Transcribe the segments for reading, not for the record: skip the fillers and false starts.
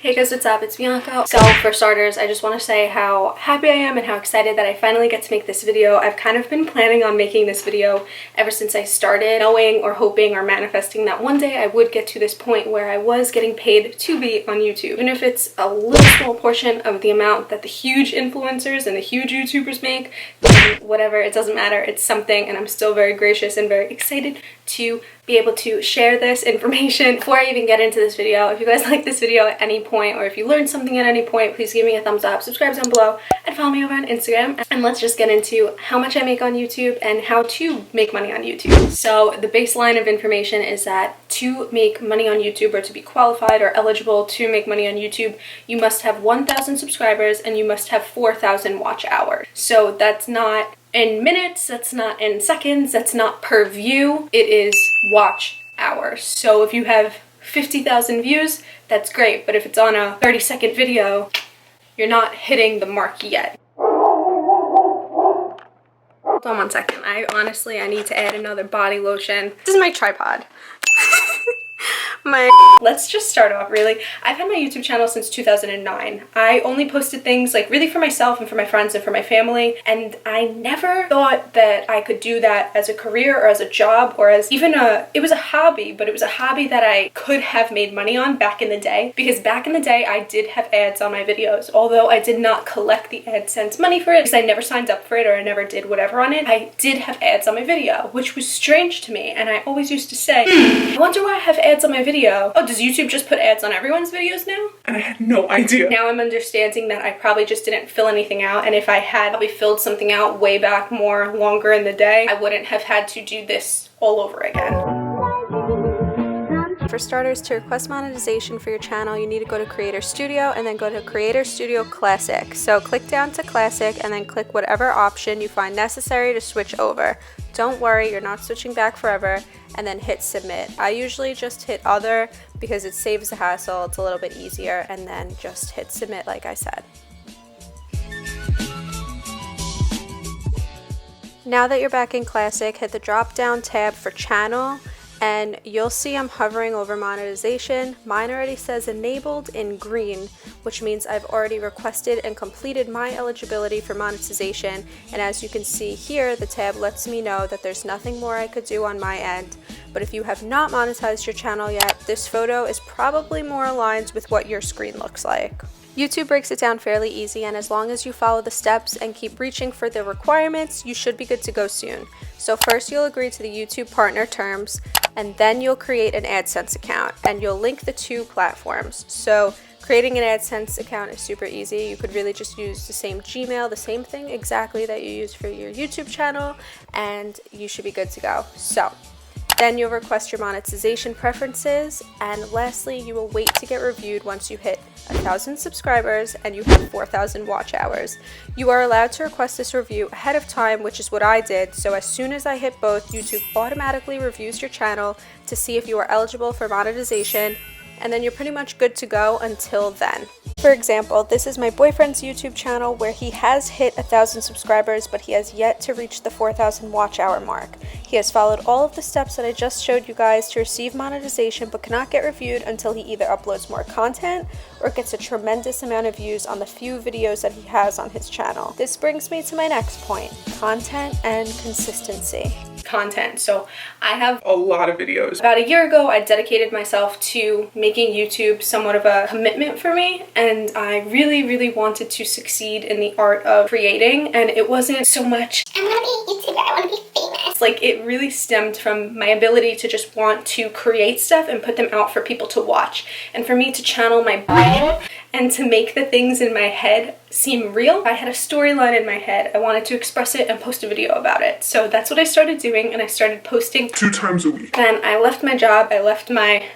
Hey guys, what's up? It's Bianca. So for starters, I just want to say how happy I am and how excited that I finally get to make this video. I've kind of been planning on making this video ever since I started, knowing or hoping or manifesting that one day I would get to this point where I was getting paid to be on YouTube. Even if it's a little small portion of the amount that the huge influencers and the huge YouTubers make, then whatever, it doesn't matter. It's something, and I'm still very gracious and very excited to be able to share this information. Before I even get into this video, if you guys like this video at any point, or if you learned something at any point, please give me a thumbs up, subscribe down below, and follow me over on Instagram. And let's just get into how much I make on YouTube and how to make money on YouTube. So the baseline of information is that to make money on YouTube, or to be qualified or eligible to make money on YouTube, you must have 1,000 subscribers and you must have 4,000 watch hours. So that's not in minutes, that's not in seconds, that's not per view, it is watch hours. So if you have 50,000 views, that's great, but if it's on a 30-second video, you're not hitting the mark yet. Hold on one second. I need to add another body lotion. This is my tripod. Let's just start off. Really, I've had my YouTube channel since 2009. I only posted things like really for myself and for my friends and for my family, and I never thought that I could do that as a career or as a job or as even it was a hobby, but it was a hobby that I could have made money on back in the day, because back in the day I did have ads on my videos. Although I did not collect the AdSense money for it because I never signed up for it or I never did whatever on it, I did have ads on my video, which was strange to me, and I always used to say, I wonder why I have ads on my video. Oh, does YouTube just put ads on everyone's videos now? And I had no idea. Now I'm understanding that I probably just didn't fill anything out, and if I had probably filled something out way back longer in the day, I wouldn't have had to do this all over again. For starters, to request monetization for your channel, you need to go to Creator Studio and then go to Creator Studio Classic. So click down to Classic and then click whatever option you find necessary to switch over. Don't worry, you're not switching back forever, and then hit submit. I usually just hit other because it saves the hassle, it's a little bit easier, and then just hit submit like I said. Now that you're back in Classic, hit the drop down tab for channel, and you'll see I'm hovering over monetization. Mine already says enabled in green, which means I've already requested and completed my eligibility for monetization. And as you can see here, the tab lets me know that there's nothing more I could do on my end. But if you have not monetized your channel yet, this photo is probably more aligned with what your screen looks like. YouTube breaks it down fairly easy, and as long as you follow the steps and keep reaching for the requirements, you should be good to go soon. So first you'll agree to the YouTube partner terms, and then you'll create an AdSense account, and you'll link the two platforms. So creating an AdSense account is super easy. You could really just use the same Gmail, the same thing exactly that you use for your YouTube channel, and you should be good to go. So then you'll request your monetization preferences, and lastly, you will wait to get reviewed once you hit 1,000 subscribers and you have 4,000 watch hours. You are allowed to request this review ahead of time, which is what I did. So as soon as I hit both, YouTube automatically reviews your channel to see if you are eligible for monetization, and then you're pretty much good to go until then. For example, this is my boyfriend's YouTube channel where he has hit 1,000 subscribers, but he has yet to reach the 4,000 watch hour mark. He has followed all of the steps that I just showed you guys to receive monetization, but cannot get reviewed until he either uploads more content or gets a tremendous amount of views on the few videos that he has on his channel. This brings me to my next point: content and consistency. Content. So I have A lot of videos. About a year ago, I dedicated myself to making YouTube somewhat of a commitment for me, and I really wanted to succeed in the art of creating, and it wasn't so much, I want to be a YouTuber, I want to be famous. Like, it really stemmed from my ability to just want to create stuff and put them out for people to watch, and for me to channel my brain and to make the things in my head seem real. I had a storyline in my head, I wanted to express it and post a video about it. So that's what I started doing, and I started posting 2 times a week. Then I left my job, I left my,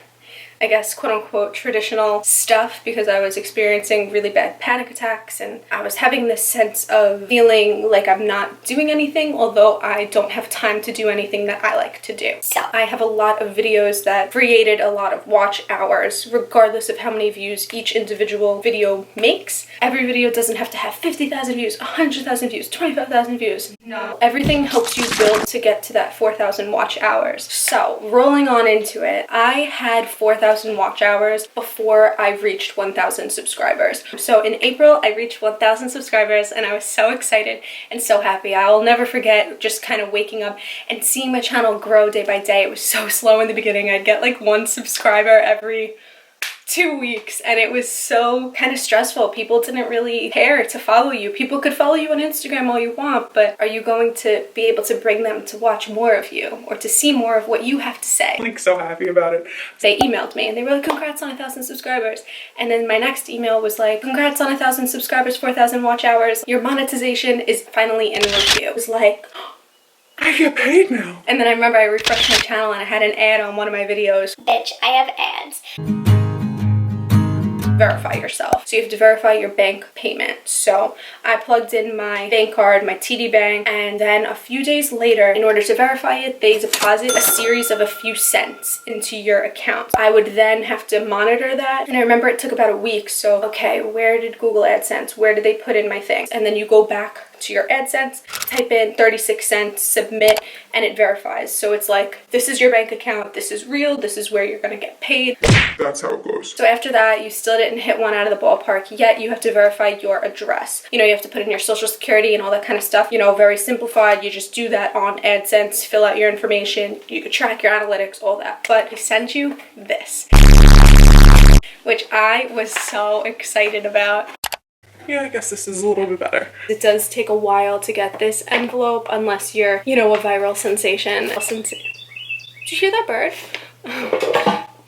I guess, quote-unquote traditional stuff, because I was experiencing really bad panic attacks, and I was having this sense of feeling like I'm not doing anything, although I don't have time to do anything that I like to do. So I have a lot of videos that created a lot of watch hours, regardless of how many views each individual video makes. Every video doesn't have to have 50,000 views, 100,000 views, 25,000 views. No. Everything helps you build to get to that 4,000 watch hours. So rolling on into it, I had 4,000 4,000 watch hours before I reached 1,000 subscribers. So in April, I reached 1,000 subscribers and I was so excited and so happy. I'll never forget just kind of waking up and seeing my channel grow day by day. It was so slow in the beginning. I'd get like 1 subscriber every 2 weeks and it was so kind of stressful. People didn't really care to follow you. People could follow you on Instagram all you want, but are you going to be able to bring them to watch more of you or to see more of what you have to say? I'm like so happy about it. They emailed me and they were like, congrats on 1,000 subscribers. And then my next email was like, congrats on 1,000 subscribers, 4,000 watch hours. Your monetization is finally in review. It was like, I get paid now. and then I remember I refreshed my channel and I had an ad on one of my videos. Bitch, I have ads. Verify yourself. So you have to verify your bank payment. So I plugged in my bank card, my TD Bank, and then a few days later, in order to verify it, they deposit a series of a few cents into your account. I would then have to monitor that. And I remember it took about a week. So, okay, where did Google AdSense? Where did they put in my things? And then you go back to your AdSense, type in 36 cents, submit, and it verifies. So it's like, this is your bank account, this is real, this is where you're gonna get paid. That's how it goes. So after that, you still didn't hit one out of the ballpark yet. You have to verify your address. You know, you have to put in your social security and all that kind of stuff. You know, very simplified. You just do that on AdSense, fill out your information, you can track your analytics, all that. But they send you this, which I was so excited about. Yeah, I guess this is a little bit better. It does take a while to get this envelope unless you're, you know, a viral sensation. Did you hear that bird?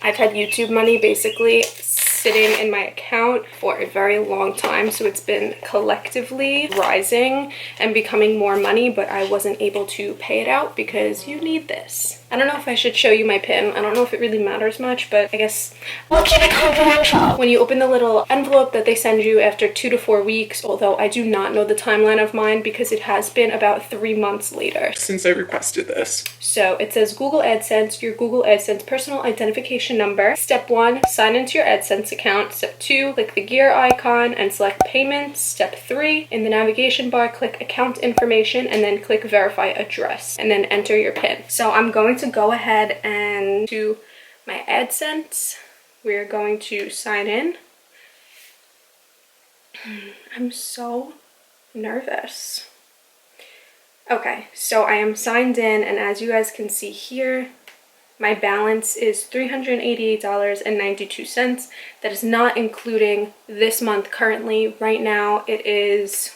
I've had YouTube money basically sitting in my account for a very long time, so it's been collectively rising and becoming more money, but I wasn't able to pay it out because you need this. I don't know if I should show you my PIN. I don't know if it really matters much, but I guess We'll keep it confidential. when you open the little envelope that they send you after 2 to 4 weeks, although I do not know the timeline of mine because it has been about 3 months later. Since I requested this. So it says Google AdSense, your Google AdSense personal identification number. Step 1, sign into your AdSense account. Step 2, click the gear icon and select payments. Step 3, in the navigation bar, click account information and then click verify address and then enter your PIN. So I'm going to go ahead and to my AdSense. We're going to sign in. I'm so nervous. Okay, so I am signed in, and as you guys can see here, my balance is $388.92. That is not including this month currently. Right now it is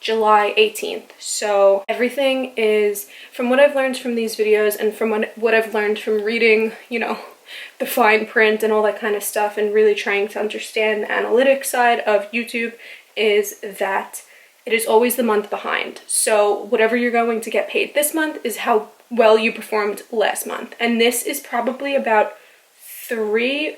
July 18th. So everything is, from what I've learned from these videos and from what I've learned from reading, you know, the fine print and all that kind of stuff and really trying to understand the analytics side of YouTube, is that it is always the month behind. So whatever you're going to get paid this month is how well you performed last month. And this is probably about 2.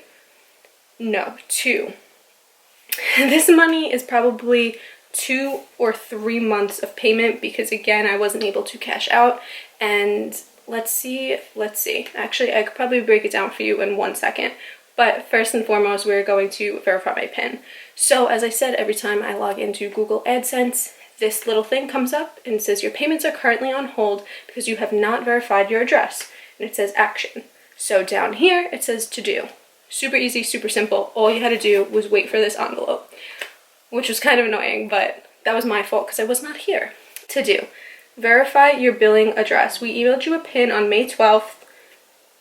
This money is probably 2 or 3 months of payment because again, I wasn't able to cash out. And let's see. Actually, I could probably break it down for you in 1 second. But first and foremost, we're going to verify my PIN. So as I said, every time I log into Google AdSense, this little thing comes up and it says your payments are currently on hold because you have not verified your address. And it says action. So down here, it says to do. Super easy, super simple. All you had to do was wait for this envelope, which was kind of annoying, but that was my fault because I was not here. To do. Verify your billing address. We emailed you a PIN on May 12th.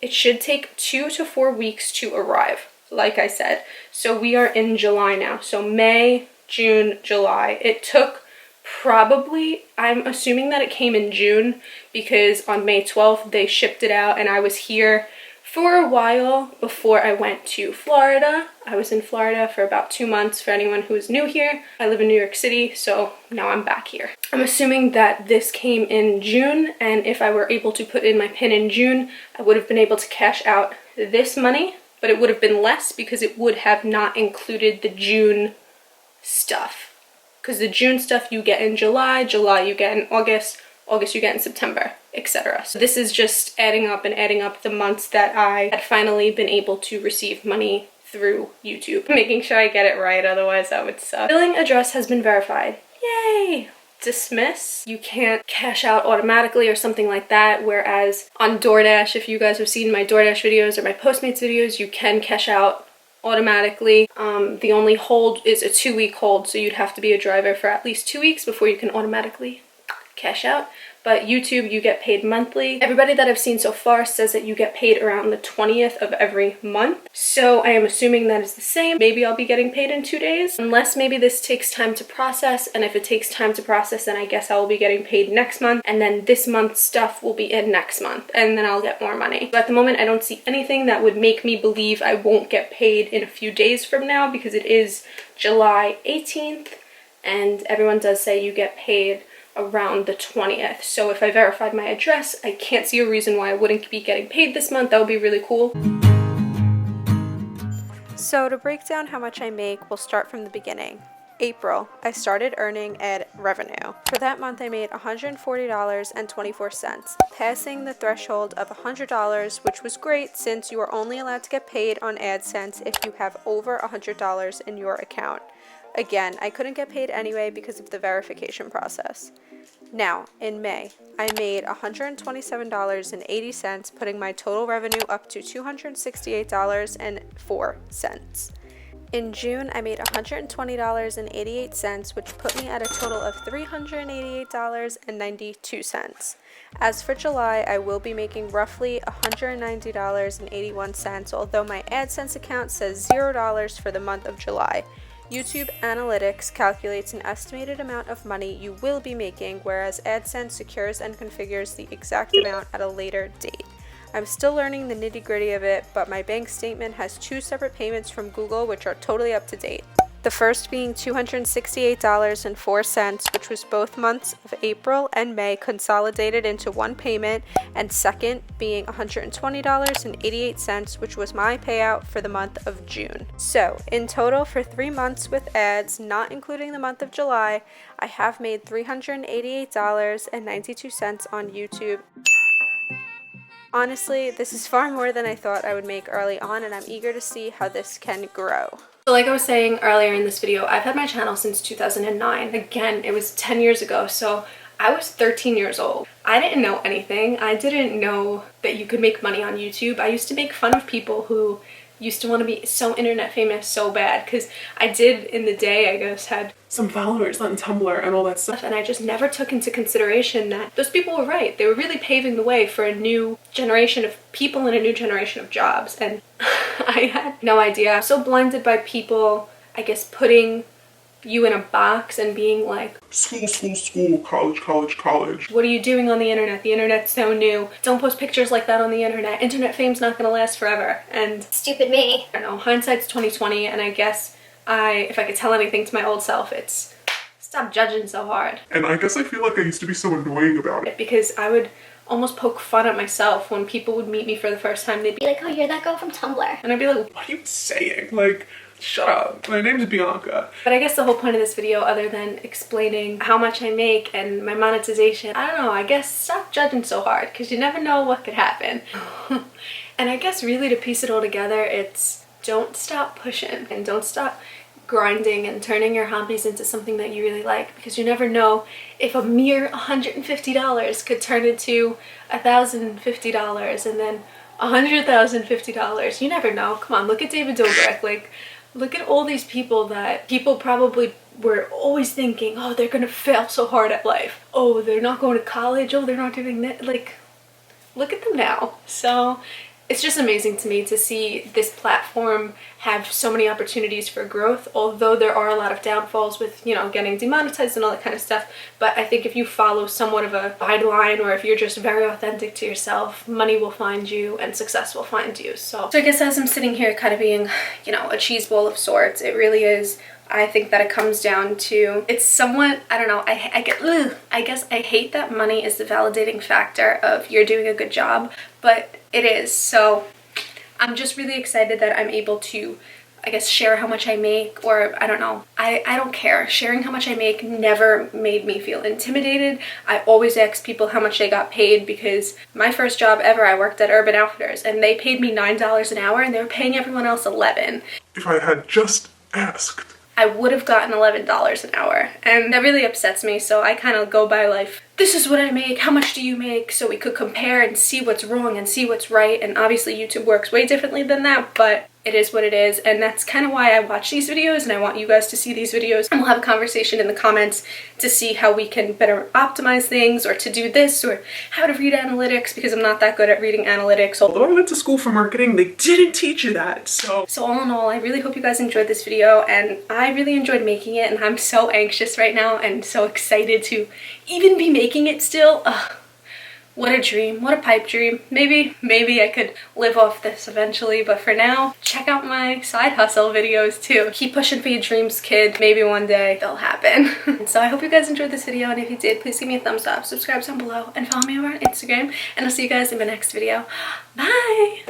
It should take 2 to 4 weeks to arrive, like I said. So we are in July now. So May, June, July. It took probably, I'm assuming that it came in June because on May 12th they shipped it out and I was here for a while before I went to Florida. I was in Florida for about 2 months for anyone who is new here. I live in New York City, so now I'm back here. I'm assuming that this came in June, and if I were able to put in my PIN in June, I would have been able to cash out this money, but it would have been less because it would have not included the June stuff. Because the June stuff you get in July, July you get in August, August you get in September, etc. So this is just adding up the months that I had finally been able to receive money through YouTube. Making sure I get it right, otherwise that would suck. Billing address has been verified. Yay! dismiss. You can't cash out automatically or something like that, whereas on DoorDash, if you guys have seen my DoorDash videos or my Postmates videos, you can cash out automatically. The only hold is a 2-week hold, so you'd have to be a driver for at least 2 weeks before you can automatically cash out. But YouTube, you get paid monthly. Everybody that I've seen so far says that you get paid around the 20th of every month. So I am assuming that is the same. Maybe I'll be getting paid in 2 days, unless maybe this takes time to process. And if it takes time to process, then I guess I will be getting paid next month. And then this month's stuff will be in next month, and then I'll get more money. So at the moment, I don't see anything that would make me believe I won't get paid in a few days from now, because it is July 18th, and everyone does say you get paid around the 20th. So if I verified my address, I can't see a reason why I wouldn't be getting paid this month. That would be really cool. So to break down how much I make, we'll start from the beginning. April, I started earning ad revenue. For that month, I made $140.24, passing the threshold of $100, which was great since you are only allowed to get paid on AdSense if you have over $100 in your account. Again, I couldn't get paid anyway because of the verification process. Now, in May, I made $127.80, putting my total revenue up to $268.04. In June, I made $120.88, which put me at a total of $388.92. As for July, I will be making roughly $190.81, although my AdSense account says $0 for the month of July. YouTube Analytics calculates an estimated amount of money you will be making, whereas AdSense secures and configures the exact amount at a later date. I'm still learning the nitty-gritty of it, but my bank statement has 2 separate payments from Google, which are totally up to date. The first being $268.04, which was both months of April and May consolidated into one payment, and second being $120.88, which was my payout for the month of June. So, in total for 3 months with ads, not including the month of July, I have made $388.92 on YouTube. Honestly, this is far more than I thought I would make early on, and I'm eager to see how this can grow. So like I was saying earlier in this video, I've had my channel since 2009. Again, it was 10 years ago, so I was 13 years old. I didn't know anything. I didn't know that you could make money on YouTube. I used to make fun of people who used to want to be so internet famous so bad, because I did in the day, I guess, had Some followers on Tumblr and all that stuff. and I just never took into consideration that those people were right. They were really paving the way for a new generation of people and a new generation of jobs, and I had no idea. I'm so blinded by people, I guess, putting you in a box and being like, School, school, school, college, college, college. what are you doing on the internet? The internet's so new. Don't post pictures like that on the internet. Internet fame's not gonna last forever. And Stupid me. I don't know, hindsight's 2020, and I guess if I could tell anything to my old self, it's stop judging so hard. And I guess I feel like I used to be so annoying about it. Because I would almost poke fun at myself when people would meet me for the first time. They'd be Be like, oh, you're that girl from Tumblr. and I'd be like, What are you saying? Like, shut up. My name's Bianca. but I guess the whole point of this video, other than explaining how much I make and my monetization, I don't know, I guess stop judging so hard, because you never know what could happen. And I guess really to piece it all together, it's don't stop pushing and don't stop grinding and turning your hobbies into something that you really like, because you never know if a mere $150 could turn into $1,050 and then $100,050. You never know. Come on, look at David Dobrik. Like, look at all these people that people probably were always thinking, oh, they're gonna fail so hard at life. Oh, they're not going to college. Oh, they're not doing that. Like, look at them now. So it's just amazing to me to see this platform have so many opportunities for growth, although there are a lot of downfalls with, you know, getting demonetized and all that kind of stuff. But I think if you follow somewhat of a guideline, or if you're just very authentic to yourself, money will find you and success will find you. So I guess as I'm sitting here kind of being, you know, a cheese bowl of sorts, it really is, I think that it comes down to, it's somewhat, I don't know, I guess I hate that money is the validating factor of you're doing a good job, but it is. So I'm just really excited that I'm able to, I guess, share how much I make, or I don't know. I don't care. Sharing how much I make never made me feel intimidated. I always ask people how much they got paid, because my first job ever, I worked at Urban Outfitters, and they paid me $9 an hour, and they were paying everyone else $11. If I had just asked. I would have gotten $11 an hour. And that really upsets me, so I kind of go by life. This is what I make, how much do you make? So we could compare and see what's wrong and see what's right. And obviously YouTube works way differently than that, but it is what it is, and that's kind of why I watch these videos, and I want you guys to see these videos, and we'll have a conversation in the comments to see how we can better optimize things, or to do this, or how to read analytics, because I'm not that good at reading analytics. Although I went to school for marketing, they didn't teach you that, so all in all, I really hope you guys enjoyed this video, and I really enjoyed making it, and I'm so anxious right now, and so excited to even be making it still. Ugh. What a dream, what a pipe dream. Maybe I could live off this eventually, but for now, check out my side hustle videos too. Keep pushing for your dreams, kid. Maybe one day they'll happen. So I hope you guys enjoyed this video, and if you did, please give me a thumbs up, subscribe down below, and follow me over on Instagram, and I'll see you guys in my next video. Bye!